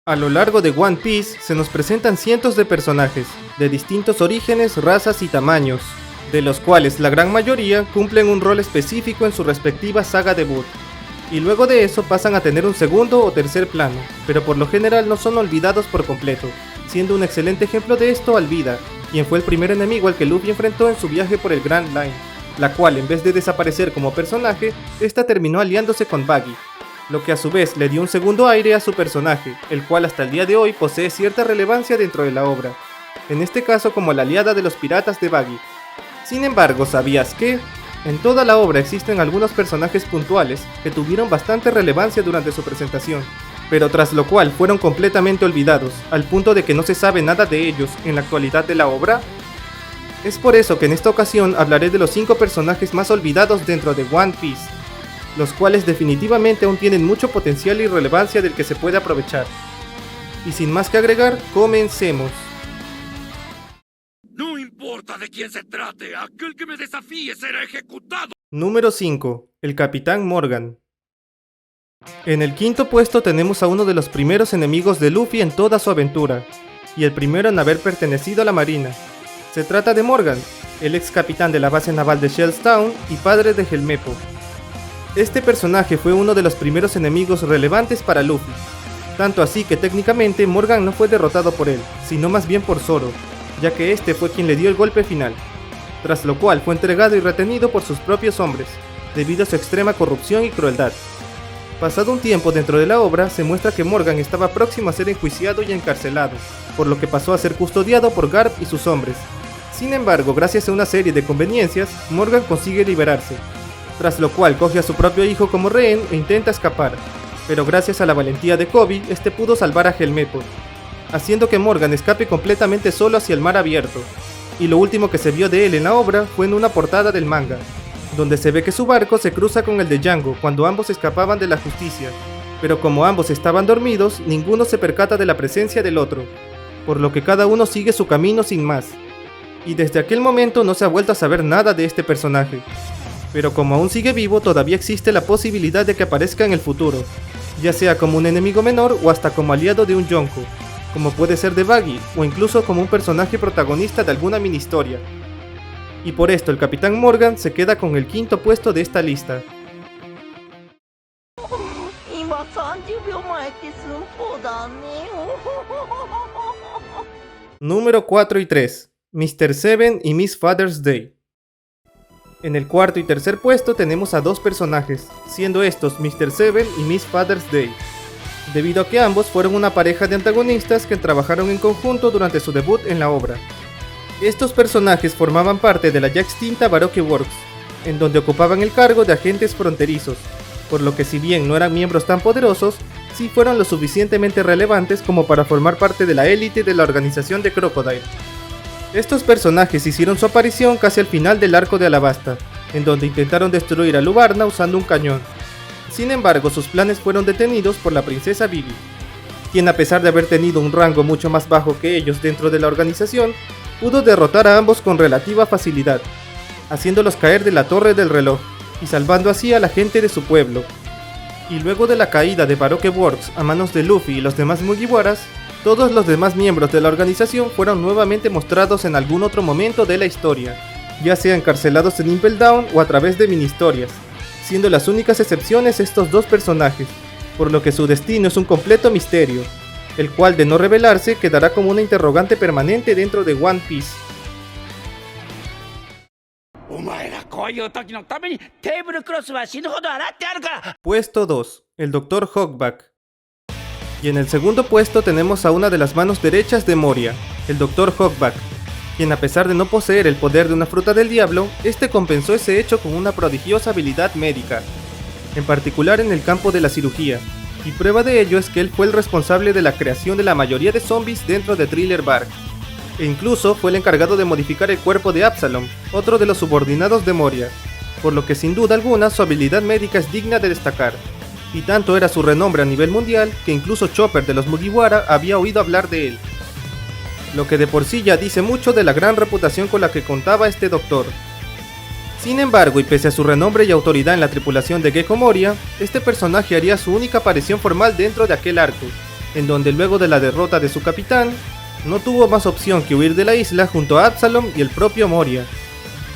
A lo largo de One Piece se nos presentan cientos de personajes, de distintos orígenes, razas y tamaños, de los cuales la gran mayoría cumplen un rol específico en su respectiva saga debut, y luego de eso pasan a tener un segundo o tercer plano, pero por lo general no son olvidados por completo, siendo un excelente ejemplo de esto Alvida, quien fue el primer enemigo al que Luffy enfrentó en su viaje por el Grand Line, la cual en vez de desaparecer como personaje, esta terminó aliándose con Buggy, lo que a su vez le dio un segundo aire a su personaje, el cual hasta el día de hoy posee cierta relevancia dentro de la obra, en este caso como la aliada de los piratas de Buggy. Sin embargo, ¿sabías que? En toda la obra existen algunos personajes puntuales que tuvieron bastante relevancia durante su presentación, pero tras lo cual fueron completamente olvidados, al punto de que no se sabe nada de ellos en la actualidad de la obra? Es por eso que en esta ocasión hablaré de los 5 personajes más olvidados dentro de One Piece, los cuales definitivamente aún tienen mucho potencial y relevancia del que se puede aprovechar. Y sin más que agregar, comencemos. No importa de quién se trate, aquel que me desafíe será ejecutado. Número 5. El Capitán Morgan. En el quinto puesto tenemos a uno de los primeros enemigos de Luffy en toda su aventura, y el primero en haber pertenecido a la marina. Se trata de Morgan, el ex capitán de la base naval de Shells Town y padre de Helmeppo. Este personaje fue uno de los primeros enemigos relevantes para Luffy, tanto así que técnicamente Morgan no fue derrotado por él, sino más bien por Zoro, ya que este fue quien le dio el golpe final, tras lo cual fue entregado y retenido por sus propios hombres, debido a su extrema corrupción y crueldad. Pasado un tiempo dentro de la obra, se muestra que Morgan estaba próximo a ser enjuiciado y encarcelado, por lo que pasó a ser custodiado por Garp y sus hombres. Sin embargo, gracias a una serie de conveniencias, Morgan consigue liberarse, tras lo cual coge a su propio hijo como rehén e intenta escapar, pero gracias a la valentía de Koby, este pudo salvar a Helmeppo, haciendo que Morgan escape completamente solo hacia el mar abierto, y lo último que se vio de él en la obra fue en una portada del manga, donde se ve que su barco se cruza con el de Django cuando ambos escapaban de la justicia, pero como ambos estaban dormidos, ninguno se percata de la presencia del otro, por lo que cada uno sigue su camino sin más, y desde aquel momento no se ha vuelto a saber nada de este personaje. Pero como aún sigue vivo, todavía existe la posibilidad de que aparezca en el futuro, ya sea como un enemigo menor o hasta como aliado de un Yonko, como puede ser de Buggy, o incluso como un personaje protagonista de alguna mini historia. Y por esto el Capitán Morgan se queda con el quinto puesto de esta lista. Número 4 y 3. Mr. Seven y Miss Father's Day. En el cuarto y tercer puesto tenemos a dos personajes, siendo estos Mr. Seven y Miss Father's Day, debido a que ambos fueron una pareja de antagonistas que trabajaron en conjunto durante su debut en la obra. Estos personajes formaban parte de la ya extinta Baroque Works, en donde ocupaban el cargo de agentes fronterizos, por lo que si bien no eran miembros tan poderosos, sí fueron lo suficientemente relevantes como para formar parte de la élite de la organización de Crocodile. Estos personajes hicieron su aparición casi al final del arco de Alabasta, en donde intentaron destruir a Lubarna usando un cañón. Sin embargo, sus planes fueron detenidos por la princesa Vivi, quien a pesar de haber tenido un rango mucho más bajo que ellos dentro de la organización, pudo derrotar a ambos con relativa facilidad, haciéndolos caer de la torre del reloj, y salvando así a la gente de su pueblo. Y luego de la caída de Baroque Works a manos de Luffy y los demás Mugiwaras, todos los demás miembros de la organización fueron nuevamente mostrados en algún otro momento de la historia, ya sea encarcelados en Impel Down o a través de mini historias, siendo las únicas excepciones estos dos personajes, por lo que su destino es un completo misterio, el cual de no revelarse quedará como una interrogante permanente dentro de One Piece. Puesto 2. El Dr. Hawkback. Y en el segundo puesto tenemos a una de las manos derechas de Moria, el Dr. Hawkback, quien a pesar de no poseer el poder de una fruta del diablo, este compensó ese hecho con una prodigiosa habilidad médica, en particular en el campo de la cirugía, y prueba de ello es que él fue el responsable de la creación de la mayoría de zombies dentro de Thriller Bark, e incluso fue el encargado de modificar el cuerpo de Absalom, otro de los subordinados de Moria, por lo que sin duda alguna su habilidad médica es digna de destacar. Y tanto era su renombre a nivel mundial que incluso Chopper de los Mugiwara había oído hablar de él, lo que de por sí ya dice mucho de la gran reputación con la que contaba este doctor. Sin embargo, y pese a su renombre y autoridad en la tripulación de Gecko Moria, este personaje haría su única aparición formal dentro de aquel arco, en donde luego de la derrota de su capitán, no tuvo más opción que huir de la isla junto a Absalom y el propio Moria.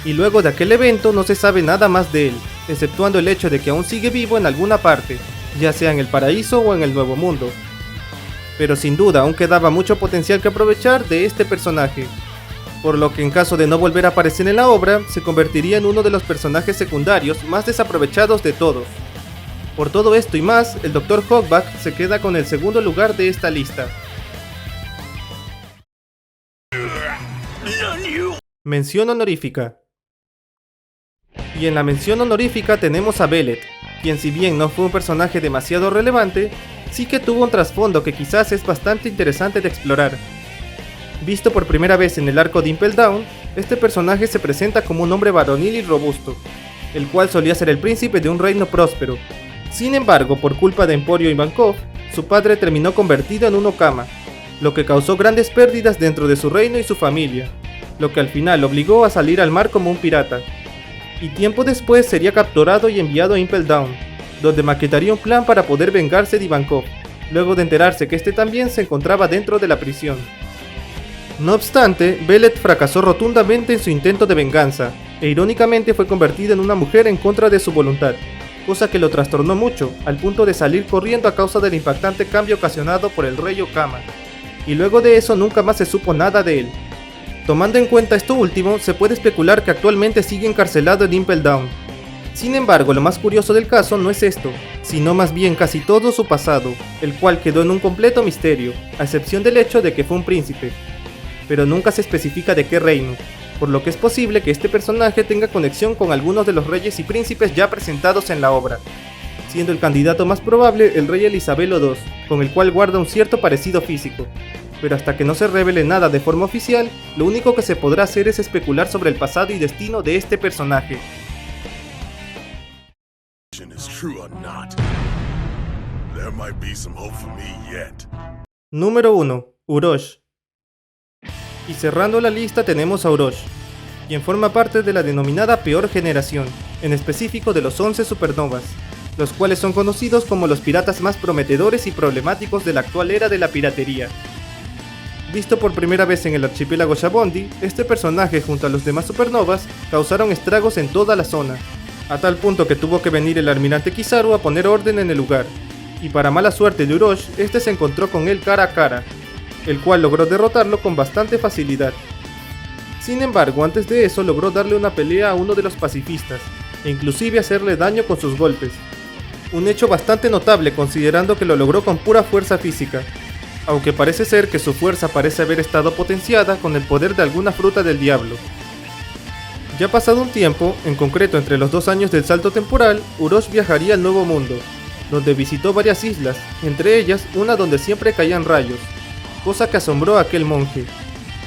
Y luego de aquel evento no se sabe nada más de él, exceptuando el hecho de que aún sigue vivo en alguna parte, ya sea en el paraíso o en el Nuevo Mundo. Pero sin duda aún quedaba mucho potencial que aprovechar de este personaje, por lo que en caso de no volver a aparecer en la obra, se convertiría en uno de los personajes secundarios más desaprovechados de todos. Por todo esto y más, el Dr. Hawkback se queda con el segundo lugar de esta lista. Mención honorífica. Y en la mención honorífica tenemos a Belet, quien si bien no fue un personaje demasiado relevante, sí que tuvo un trasfondo que quizás es bastante interesante de explorar. Visto por primera vez en el arco de Impel Down, este personaje se presenta como un hombre varonil y robusto, el cual solía ser el príncipe de un reino próspero. Sin embargo, por culpa de Emporio Ivankov, su padre terminó convertido en un Okama, lo que causó grandes pérdidas dentro de su reino y su familia, lo que al final lo obligó a salir al mar como un pirata. Y tiempo después sería capturado y enviado a Impel Down, donde maquetaría un plan para poder vengarse de Ivankov, luego de enterarse que este también se encontraba dentro de la prisión. No obstante, Belet fracasó rotundamente en su intento de venganza, e irónicamente fue convertido en una mujer en contra de su voluntad, cosa que lo trastornó mucho, al punto de salir corriendo a causa del impactante cambio ocasionado por el rey Okama, y luego de eso nunca más se supo nada de él. Tomando en cuenta esto último, se puede especular que actualmente sigue encarcelado en Impel Down. Sin embargo, lo más curioso del caso no es esto, sino más bien casi todo su pasado, el cual quedó en un completo misterio, a excepción del hecho de que fue un príncipe, pero nunca se especifica de qué reino, por lo que es posible que este personaje tenga conexión con algunos de los reyes y príncipes ya presentados en la obra, siendo el candidato más probable el rey Elisabelo II, con el cual guarda un cierto parecido físico. Pero hasta que no se revele nada de forma oficial, lo único que se podrá hacer es especular sobre el pasado y destino de este personaje. Número 1. Urosh. Y cerrando la lista tenemos a Urosh, quien forma parte de la denominada peor generación, en específico de los 11 supernovas, los cuales son conocidos como los piratas más prometedores y problemáticos de la actual era de la piratería. Visto por primera vez en el archipiélago Shabondi, este personaje junto a los demás supernovas causaron estragos en toda la zona, a tal punto que tuvo que venir el almirante Kizaru a poner orden en el lugar, y para mala suerte de Urosh, este se encontró con él cara a cara, el cual logró derrotarlo con bastante facilidad. Sin embargo, antes de eso logró darle una pelea a uno de los pacifistas, e inclusive hacerle daño con sus golpes, un hecho bastante notable considerando que lo logró con pura fuerza física, aunque parece ser que su fuerza parece haber estado potenciada con el poder de alguna fruta del diablo. Ya pasado un tiempo, en concreto entre los 2 años del salto temporal, Urosh viajaría al Nuevo Mundo, donde visitó varias islas, entre ellas una donde siempre caían rayos, cosa que asombró a aquel monje,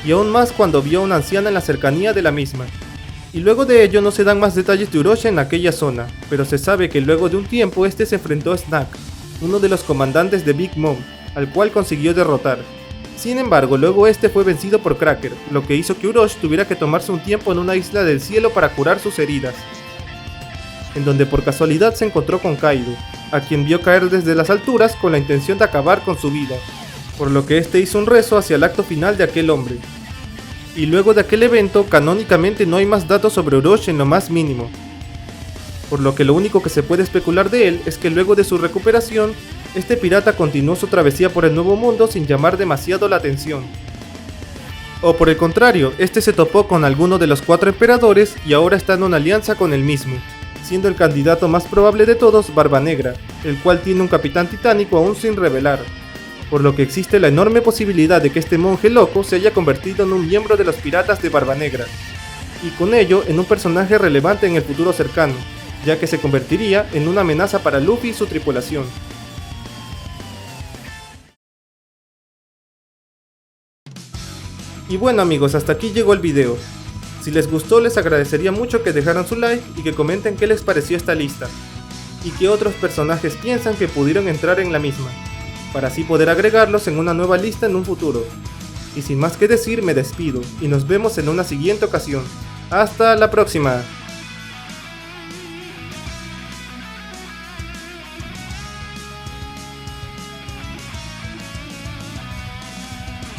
y aún más cuando vio a una anciana en la cercanía de la misma. Y luego de ello no se dan más detalles de Urosh en aquella zona, pero se sabe que luego de un tiempo este se enfrentó a Snack, uno de los comandantes de Big Mom, al cual consiguió derrotar. Sin embargo, luego este fue vencido por Cracker, lo que hizo que Urosh tuviera que tomarse un tiempo en una isla del cielo para curar sus heridas, en donde por casualidad se encontró con Kaido, a quien vio caer desde las alturas con la intención de acabar con su vida, por lo que este hizo un rezo hacia el acto final de aquel hombre. Y luego de aquel evento, canónicamente no hay más datos sobre Urosh en lo más mínimo, por lo que lo único que se puede especular de él es que luego de su recuperación, este pirata continuó su travesía por el Nuevo Mundo sin llamar demasiado la atención. O por el contrario, este se topó con alguno de los 4 emperadores y ahora está en una alianza con el mismo, siendo el candidato más probable de todos Barba Negra, el cual tiene un capitán titánico aún sin revelar, por lo que existe la enorme posibilidad de que este monje loco se haya convertido en un miembro de los piratas de Barba Negra, y con ello en un personaje relevante en el futuro cercano, ya que se convertiría en una amenaza para Luffy y su tripulación. Y bueno amigos, hasta aquí llegó el video. Si les gustó les agradecería mucho que dejaran su like y que comenten qué les pareció esta lista, y qué otros personajes piensan que pudieron entrar en la misma, para así poder agregarlos en una nueva lista en un futuro. Y sin más que decir me despido, y nos vemos en una siguiente ocasión. ¡Hasta la próxima!